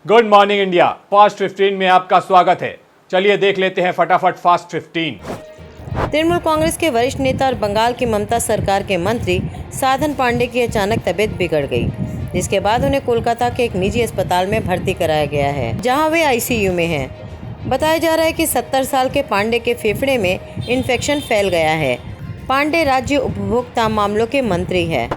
Good morning India fast 15 में आपका स्वागत है। चलिए देख लेते हैं फटाफट फास्ट 15। तृणमूल कांग्रेस के वरिष्ठ नेता और बंगाल की ममता सरकार के मंत्री साधन पांडे की अचानक तबीयत बिगड़ गई, जिसके बाद उन्हें कोलकाता के एक निजी अस्पताल में भर्ती कराया गया है, जहां वे आईसीयू में हैं। बताया जा रहा है कि 70 साल के पांडे के फेफड़े में इन्फेक्शन फैल गया है। पांडे राज्य उपभोक्ता मामलों के मंत्री है।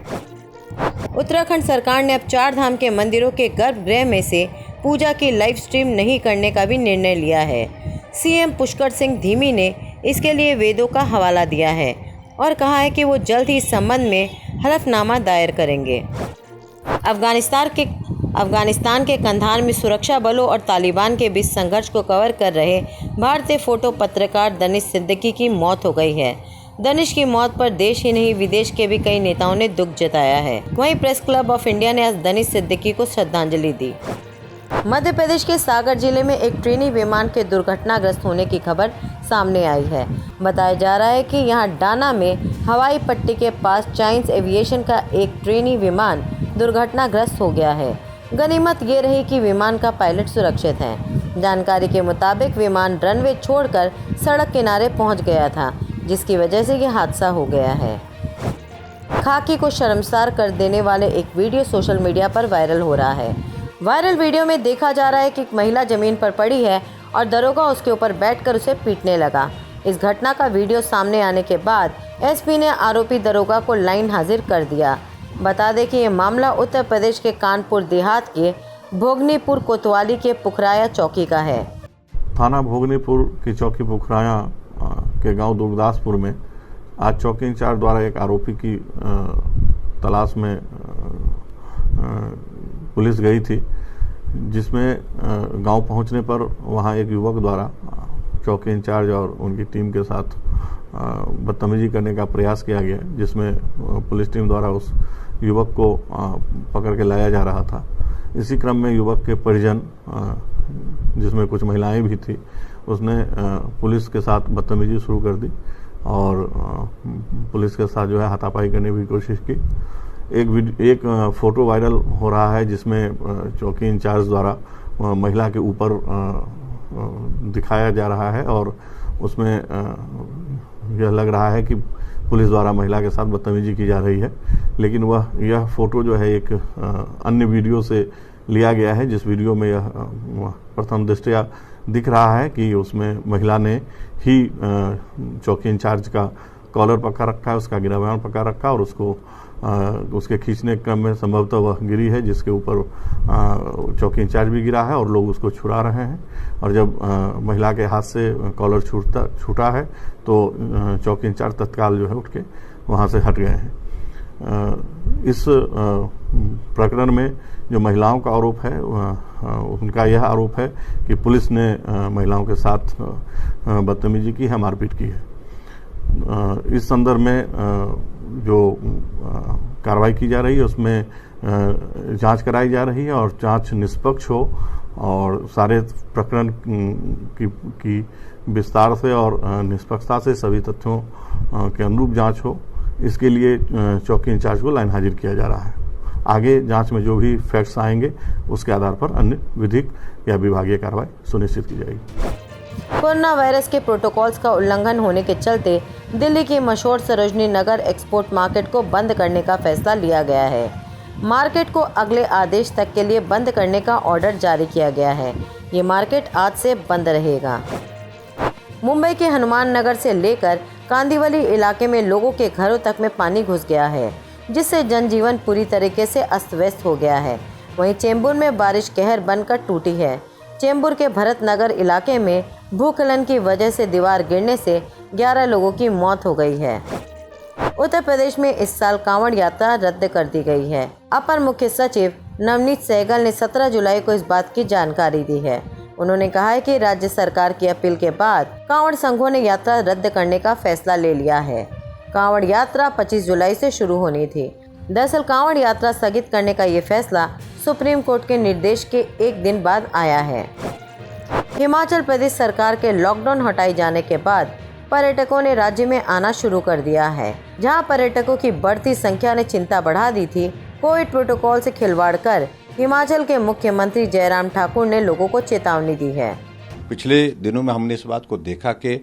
उत्तराखंड सरकार ने अब 4 धाम के मंदिरों के गर्भगृह में से पूजा की लाइव स्ट्रीम नहीं करने का भी निर्णय लिया है। सीएम पुष्कर सिंह धामी ने इसके लिए वेदों का हवाला दिया है और कहा है कि वो जल्द ही इस संबंध में हलफनामा दायर करेंगे। अफगानिस्तान के कंधार में सुरक्षा बलों और तालिबान के बीच संघर्ष को कवर कर रहे भारतीय फोटो पत्रकार दनिश सिद्दीकी की मौत हो गई है। दनिश की मौत पर देश ही नहीं विदेश के भी कई नेताओं ने दुख जताया है। वहीं प्रेस क्लब ऑफ इंडिया ने आज दनिश सिद्दीकी को श्रद्धांजलि दी। मध्य प्रदेश के सागर जिले में एक ट्रेनी विमान के दुर्घटनाग्रस्त होने की खबर सामने आई है। बताया जा रहा है कि यहां डाना में हवाई पट्टी के पास चाइन्स एविएशन का एक ट्रेनी विमान दुर्घटनाग्रस्त हो गया है। गनीमत ये रही कि विमान का पायलट सुरक्षित है। जानकारी के मुताबिक विमान रनवे छोड़कर सड़क किनारे पहुंच गया था, जिसकी वजह से यह हादसा हो गया है। खाकी को शर्मसार कर देने वाले एक वीडियो सोशल मीडिया पर वायरल हो रहा है। वायरल वीडियो में देखा जा रहा है कि एक महिला जमीन पर पड़ी है और दरोगा उसके ऊपर बैठकर उसे पीटने लगा। इस घटना का वीडियो सामने आने के बाद एसपी ने आरोपी दरोगा को लाइन हाजिर कर दिया। बता दें कि ये मामला उत्तर प्रदेश के कानपुर देहात के भोगनीपुर कोतवाली के पुखराया चौकी का है। थाना भोगनीपुर की चौकी पुखराया के गांव दुर्गदासपुर में आज चौकी इंचार्ज द्वारा एक आरोपी की तलाश में पुलिस गई थी, जिसमें गांव पहुंचने पर वहां एक युवक द्वारा चौकी इंचार्ज और उनकी टीम के साथ बदतमीजी करने का प्रयास किया गया, जिसमें पुलिस टीम द्वारा उस युवक को पकड़ के लाया जा रहा था। इसी क्रम में युवक के परिजन, जिसमें कुछ महिलाएं भी थी, उसने पुलिस के साथ बदतमीजी शुरू कर दी और पुलिस के साथ जो है हाथापाई करने की कोशिश की। एक फोटो वायरल हो रहा है, जिसमें चौकी इंचार्ज द्वारा महिला के ऊपर दिखाया जा रहा है और उसमें यह लग रहा है कि पुलिस द्वारा महिला के साथ बदतमीजी की जा रही है। लेकिन यह फोटो जो है एक अन्य वीडियो से लिया गया है, जिस वीडियो में यह प्रथम दृष्टया दिख रहा है कि उसमें महिला ने ही चौकी इंचार्ज का कॉलर पकड़ रखा है, उसका गिरबान पकड़ रखा और उसके खींचने के क्रम में संभवतः वह गिरी है, जिसके ऊपर चौकी इंचार्ज भी गिरा है और लोग उसको छुड़ा रहे हैं। और जब महिला के हाथ से कॉलर छूटा है तो चौकी इंचार्ज तत्काल जो है उठ के वहाँ से हट गए हैं। इस प्रकरण में जो महिलाओं का आरोप है, उनका यह आरोप है कि पुलिस ने महिलाओं के साथ बदतमीजी की है, मारपीट की है। इस संदर्भ में जो कार्रवाई की जा रही है उसमें जांच कराई जा रही है और जांच निष्पक्ष हो और सारे प्रकरण की विस्तार से और निष्पक्षता से सभी तथ्यों के अनुरूप जांच हो, इसके लिए चौकी इंचार्ज को लाइन हाजिर किया जा रहा है। आगे जांच में जो भी फैक्ट्स आएंगे उसके आधार पर अन्य विधिक या विभागीय कार्रवाई सुनिश्चित की जाएगी। कोरोना वायरस के प्रोटोकॉल्स का उल्लंघन होने के चलते दिल्ली की मशहूर सरोजनी नगर एक्सपोर्ट मार्केट को बंद करने का फैसला लिया गया है। मार्केट को अगले आदेश तक के लिए बंद करने का ऑर्डर जारी किया गया है। ये मार्केट आज से बंद रहेगा। मुंबई के हनुमान नगर से लेकर कांदिवली इलाके में लोगों के घरों तक में पानी घुस गया है, जिससे जनजीवन पूरी तरीके से अस्त व्यस्त हो गया है। वहीं चेंबूर में बारिश कहर बनकर टूटी है। चेंबूर के भरत नगर इलाके में भूस्खलन की वजह से दीवार गिरने से 11 लोगों की मौत हो गई है। उत्तर प्रदेश में इस साल कांवड़ यात्रा रद्द कर दी गई है। अपर मुख्य सचिव नवनीत सहगल ने 17 जुलाई को इस बात की जानकारी दी है। उन्होंने कहा है कि राज्य सरकार की अपील के बाद कांवड़ संघों ने यात्रा रद्द करने का फैसला ले लिया है। कांवड़ यात्रा 25 जुलाई से शुरू होनी थी। दरअसल कांवड़ यात्रा स्थगित करने का ये फैसला सुप्रीम कोर्ट के निर्देश के एक दिन बाद आया है। हिमाचल प्रदेश सरकार के लॉकडाउन हटाए जाने के बाद पर्यटकों ने राज्य में आना शुरू कर दिया है। जहां पर्यटकों की बढ़ती संख्या ने चिंता बढ़ा दी थी, कोविड प्रोटोकॉल से खिलवाड़ कर हिमाचल के मुख्यमंत्री जयराम ठाकुर ने लोगों को चेतावनी दी है। पिछले दिनों में हमने इस बात को देखा कि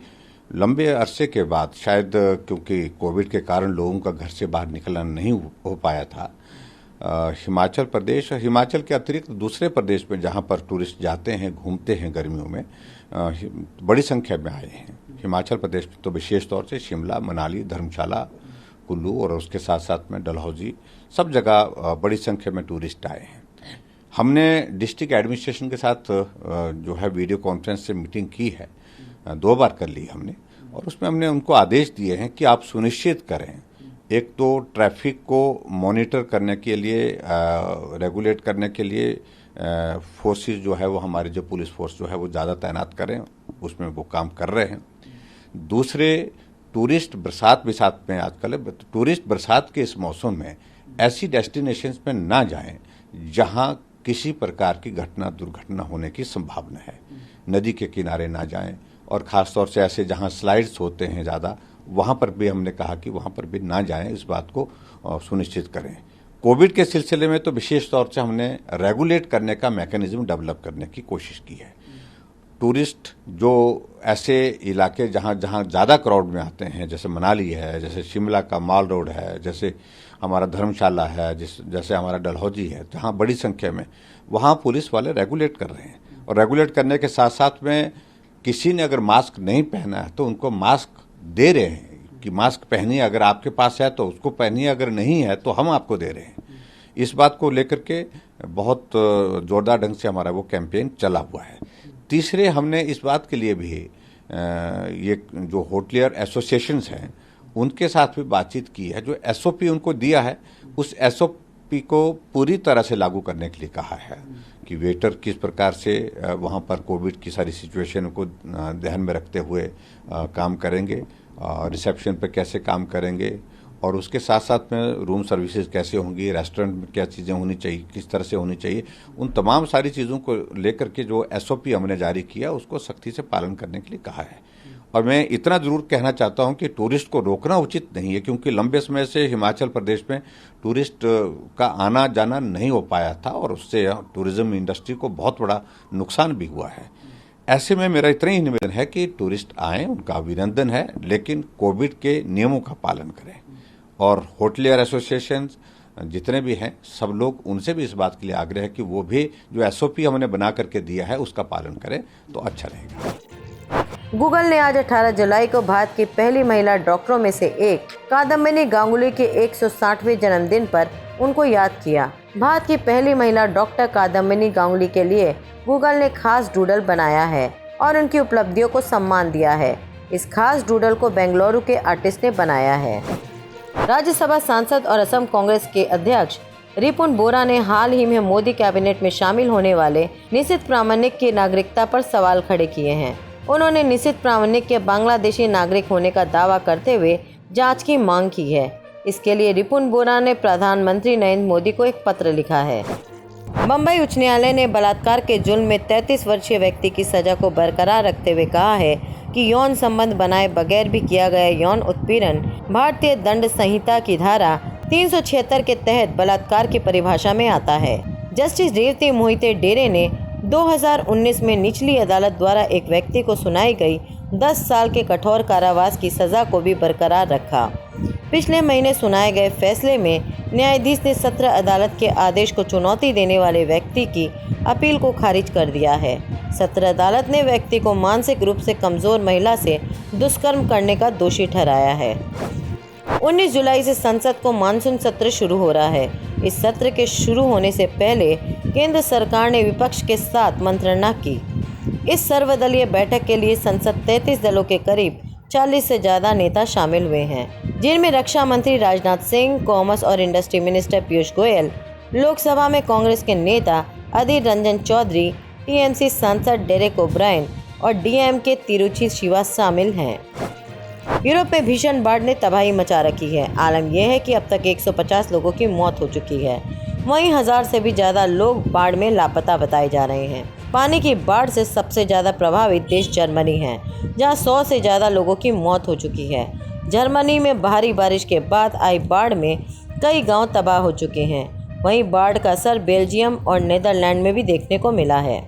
लंबे अरसे के बाद, शायद क्योंकि कोविड के कारण लोगों का घर से बाहर निकलना नहीं हो पाया था, हिमाचल प्रदेश और हिमाचल के अतिरिक्त दूसरे प्रदेश में जहां पर टूरिस्ट जाते हैं, घूमते हैं गर्मियों में, बड़ी संख्या में आए हैं। हिमाचल प्रदेश में तो विशेष तौर से शिमला, मनाली, धर्मशाला, कुल्लू और उसके साथ साथ में डलहौजी, सब जगह बड़ी संख्या में टूरिस्ट आए हैं। हमने डिस्ट्रिक्ट एडमिनिस्ट्रेशन के साथ जो है वीडियो कॉन्फ्रेंस से मीटिंग की है, 2 बार कर ली हमने, और उसमें हमने उनको आदेश दिए हैं कि आप सुनिश्चित करें, एक तो ट्रैफिक को मॉनिटर करने के लिए, रेगुलेट करने के लिए फोर्सेस जो है वो हमारी जो पुलिस फोर्स जो है वो ज़्यादा तैनात करें, उसमें वो काम कर रहे हैं। दूसरे, टूरिस्ट बरसात में आजकल टूरिस्ट बरसात के इस मौसम में ऐसी डेस्टिनेशंस में ना जाएं जहां किसी प्रकार की दुर्घटना होने की संभावना है। नदी के किनारे ना जाएं, और ख़ास तौर से ऐसे जहां स्लाइड्स होते हैं ज़्यादा, वहां पर भी हमने कहा कि वहां पर भी ना जाएं, इस बात को सुनिश्चित करें। कोविड के सिलसिले में तो विशेष तौर से हमने रेगुलेट करने का मैकेनिज्म डेवलप करने की कोशिश की है। टूरिस्ट जो ऐसे इलाके जहां ज़्यादा क्राउड में आते हैं, जैसे मनाली है, जैसे शिमला का माल रोड है, जैसे हमारा धर्मशाला है, जैसे हमारा डलहौजी है, जहां बड़ी संख्या में, वहां पुलिस वाले रेगुलेट कर रहे हैं। और रेगुलेट करने के साथ साथ में किसी ने अगर मास्क नहीं पहना है तो उनको मास्क दे रहे हैं कि मास्क पहनिए, अगर आपके पास है तो उसको पहनिए, अगर नहीं है तो हम आपको दे रहे हैं। इस बात को लेकर के बहुत जोरदार ढंग से हमारा वो कैंपेन चला हुआ है। तीसरे, हमने इस बात के लिए भी ये जो होटलियर एसोसिएशंस हैं उनके साथ भी बातचीत की है। जो एसओपी उनको दिया है, उस एसओपी को पूरी तरह से लागू करने के लिए कहा है कि वेटर किस प्रकार से वहाँ पर कोविड की सारी सिचुएशन को ध्यान में रखते हुए काम करेंगे, रिसेप्शन पर कैसे काम करेंगे, और उसके साथ साथ में रूम सर्विसेज कैसे होंगी, रेस्टोरेंट में क्या चीज़ें होनी चाहिए, किस तरह से होनी चाहिए, उन तमाम सारी चीज़ों को लेकर के जो एसओपी हमने जारी किया उसको सख्ती से पालन करने के लिए कहा है। और मैं इतना जरूर कहना चाहता हूं कि टूरिस्ट को रोकना उचित नहीं है, क्योंकि लंबे समय से हिमाचल प्रदेश में टूरिस्ट का आना जाना नहीं हो पाया था और उससे टूरिज्म इंडस्ट्री को बहुत बड़ा नुकसान भी हुआ है। ऐसे में मेरा इतना ही निवेदन है कि टूरिस्ट आएँ, उनका अभिनंदन है, लेकिन कोविड के नियमों का पालन करें। और होटलियर एसोसिएशन जितने भी हैं, सब लोग, उनसे भी इस बात के लिए आग्रह है कि वो भी जो एसओपी हमने बना करके दिया है उसका पालन करें तो अच्छा रहेगा। गूगल ने आज 18 जुलाई को भारत की पहली महिला डॉक्टरों में से एक कादम्बिनी गांगुली के 160वें जन्मदिन पर उनको याद किया। भारत की पहली महिला डॉक्टर कादम्बिनी गांगुली के लिए गूगल ने खास डूडल बनाया है और उनकी उपलब्धियों को सम्मान दिया है। इस खास डूडल को बेंगलुरु के आर्टिस्ट ने बनाया है। राज्यसभा सांसद और असम कांग्रेस के अध्यक्ष रिपुन बोरा ने हाल ही में मोदी कैबिनेट में शामिल होने वाले निशित प्रामाणिक की नागरिकता पर सवाल खड़े किए हैं। उन्होंने निशित प्रामाणिक के बांग्लादेशी नागरिक होने का दावा करते हुए जांच की मांग की है। इसके लिए रिपुन बोरा ने प्रधानमंत्री नरेंद्र मोदी को एक पत्र लिखा है। बम्बई उच्च न्यायालय ने बलात्कार के जुल्म में 33 वर्षीय व्यक्ति की सजा को बरकरार रखते हुए कहा है कि यौन संबंध बनाए बगैर भी किया गया यौन उत्पीड़न भारतीय दंड संहिता की धारा 376 के तहत बलात्कार की परिभाषा में आता है। जस्टिस रेवती मोहिते डेरे ने 2019 में निचली अदालत द्वारा एक व्यक्ति को सुनाई गई 10 साल के कठोर कारावास की सजा को भी बरकरार रखा। पिछले महीने सुनाए गए फैसले में न्यायाधीश ने सत्र अदालत के आदेश को चुनौती देने वाले व्यक्ति की अपील को खारिज कर दिया है। सत्र अदालत ने व्यक्ति को मानसिक रूप से कमजोर महिला से दुष्कर्म करने का दोषी ठहराया है। 19 जुलाई से संसद को मानसून सत्र शुरू हो रहा है। इस सत्र के शुरू होने से पहले केंद्र सरकार ने विपक्ष के साथ मंत्रणा की। इस सर्वदलीय बैठक के लिए संसद 33 दलों के करीब 40 से ज़्यादा नेता शामिल हुए हैं, जिनमें रक्षा मंत्री राजनाथ सिंह, कॉमर्स और इंडस्ट्री मिनिस्टर पीयूष गोयल, लोकसभा में कांग्रेस के नेता अधीर रंजन चौधरी, टीएमसी सांसद डेरेक ओब्रायन और डीएमके तिरुचि शिवा शामिल हैं। यूरोप में भीषण बाढ़ ने तबाही मचा रखी है। आलम यह है कि अब तक 150 लोगों की मौत हो चुकी है। वहीं 1000 से भी ज़्यादा लोग बाढ़ में लापता बताए जा रहे हैं। पानी की बाढ़ से सबसे ज़्यादा प्रभावित देश जर्मनी है, जहां 100 से ज़्यादा लोगों की मौत हो चुकी है। जर्मनी में भारी बारिश के बाद आई बाढ़ में कई गांव तबाह हो चुके हैं। वहीं बाढ़ का असर बेल्जियम और नीदरलैंड में भी देखने को मिला है।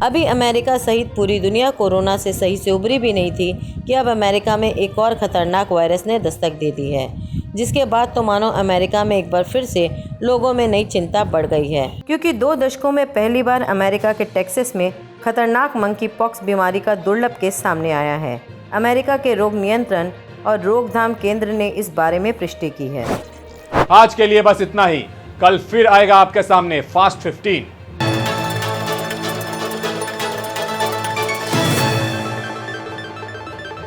अभी अमेरिका सहित पूरी दुनिया कोरोना से सही से उभरी भी नहीं थी कि अब अमेरिका में एक और खतरनाक वायरस ने दस्तक दे दी है, जिसके बाद तो मानो अमेरिका में एक बार फिर से लोगों में नई चिंता बढ़ गई है, क्योंकि 2 दशकों में पहली बार अमेरिका के टेक्सास में खतरनाक मंकी पॉक्स बीमारी का दुर्लभ केस सामने आया है। अमेरिका के रोग नियंत्रण और रोकथाम केंद्र ने इस बारे में पुष्टि की है। आज के लिए बस इतना ही। कल फिर आएगा आपके सामने फास्ट 15।